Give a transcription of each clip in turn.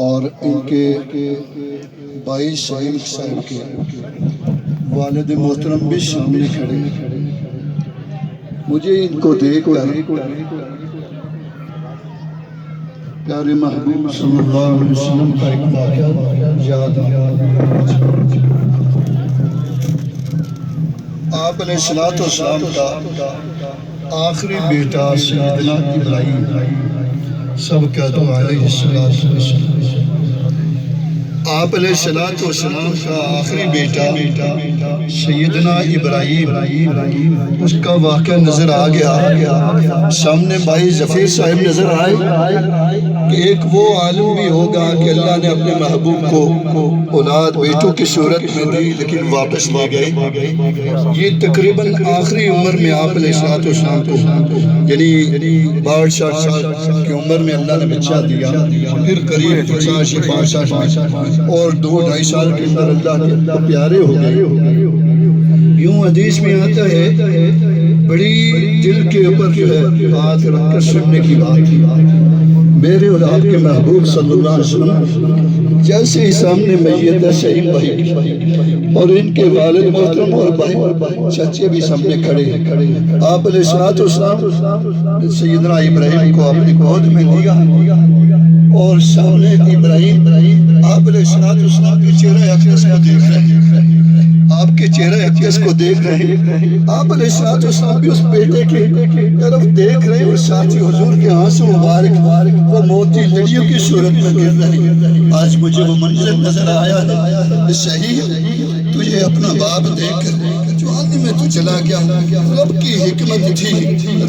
اور ان کے بھائی شہیم صاحب کے والد محترم بھی سامنے کھڑے ہیں۔ مجھے ان کو دیکھ کر پیارے محبوب صلی اللہ علیہ وسلم کا ایک واقعہ یاد آیا۔ آپ علیہ السلام کا آخری بیٹا سیدنا ابراہیم، سب کہتے ہیں علیہ السلام۔ آپ علیہ السلام کا آخری بیٹا سیدنا ابراہیم، اس کا واقعہ نظر آ گیا۔ سامنے بھائی ظفیر صاحب نظر آئے کہ ایک وہ عالم بھی ہوگا کہ اللہ نے اپنے محبوب کو اولاد بیٹوں کی صورت میں دی لیکن واپس لے گئے۔ یہ تقریباً آخری عمر میں آپ علیہ السلام کو یعنی 62 سال کی عمر میں اللہ نے بچہ دیا، پھر قریب 50 اور 2-2.5 سال کے اندر اللہ کے پیارے ہو گئے۔ یوں حدیث میں آتا ہے، بڑی دل کے اوپر جو ہے ہاتھ رکھ کر سننے کی بات ہے۔ میرے اور آپ کے محبوب صلی اللہ علیہ وسلم جیسے ہی سامنے میت ہے شہیم بھائی کی، اور ان کے والد محترم اور بھائی چچے بھی سامنے کھڑے ہیں۔ آپ علیہ السلام سیدنا ابراہیم کو اپنی گود میں لیا اور سامنے ابراہیم آپ علیہ السلام کے چہرہ اقدس کو دیکھ رہے ہیں، آپ کے چہرہ اقدس کو دیکھ رہے ہیں۔ آپ علیہ السلام بھی اس بیٹے کی طرف دیکھ رہے ہیں اور ساتھی حضور کے آنسو مبارک وہ موتی لڑیوں کی صورت میں گر رہے ہیں۔ آج مجھے وہ منظر نظر آیا ہے، صحیح تجھے اپنا باپ دیکھ کر جوانی میں تو چلا گیا، رب کی حکمت تھی،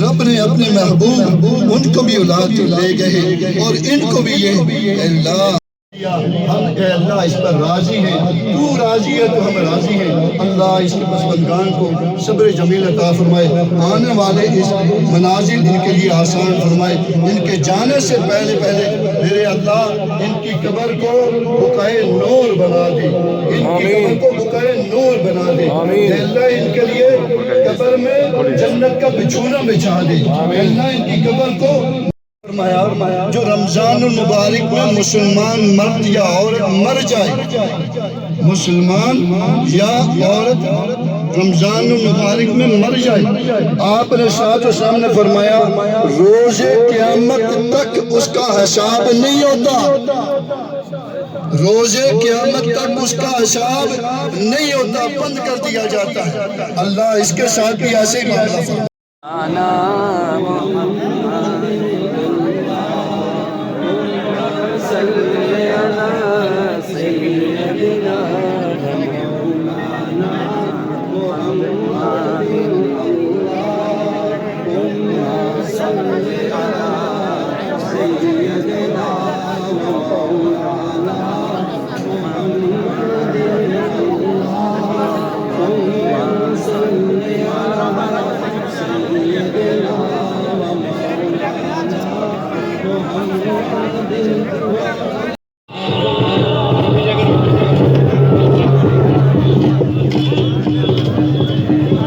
رب نے اپنے محبوب ان کو بھی اولاد لے گئے اور ان کو بھی یہ اللہ ہم اے اللہ اس پر راضی ہیں، تو راضی ہے تو ہم راضی ہیں۔ اللہ اس کے پسماندگان کو صبر جمیل عطا فرمائے، آنے والے اس منازل ان کے لیے آسان فرمائے، ان کے جانے سے پہلے میرے اللہ ان کی قبر کو بقائے نور بنا دے، ان کی قبر کو بقائے نور بنا دے۔ اے اللہ ان کے لیے قبر میں جنت کا بچھونا بچھا دے۔ اے اللہ ان کی قبر کو جو رمضان المبارک میں مسلمان مرد یا عورت مر جائے، مسلمان یا عورت رمضان المبارک میں مر جائے، آپ نے السلام نے فرمایا روز قیامت تک اس کا حساب نہیں ہوتا، روز قیامت تک اس کا حساب نہیں ہوتا، بند کر دیا جاتا ہے۔ اللہ اس کے ساتھ بھی ایسے ہی معاملہ فرمائے۔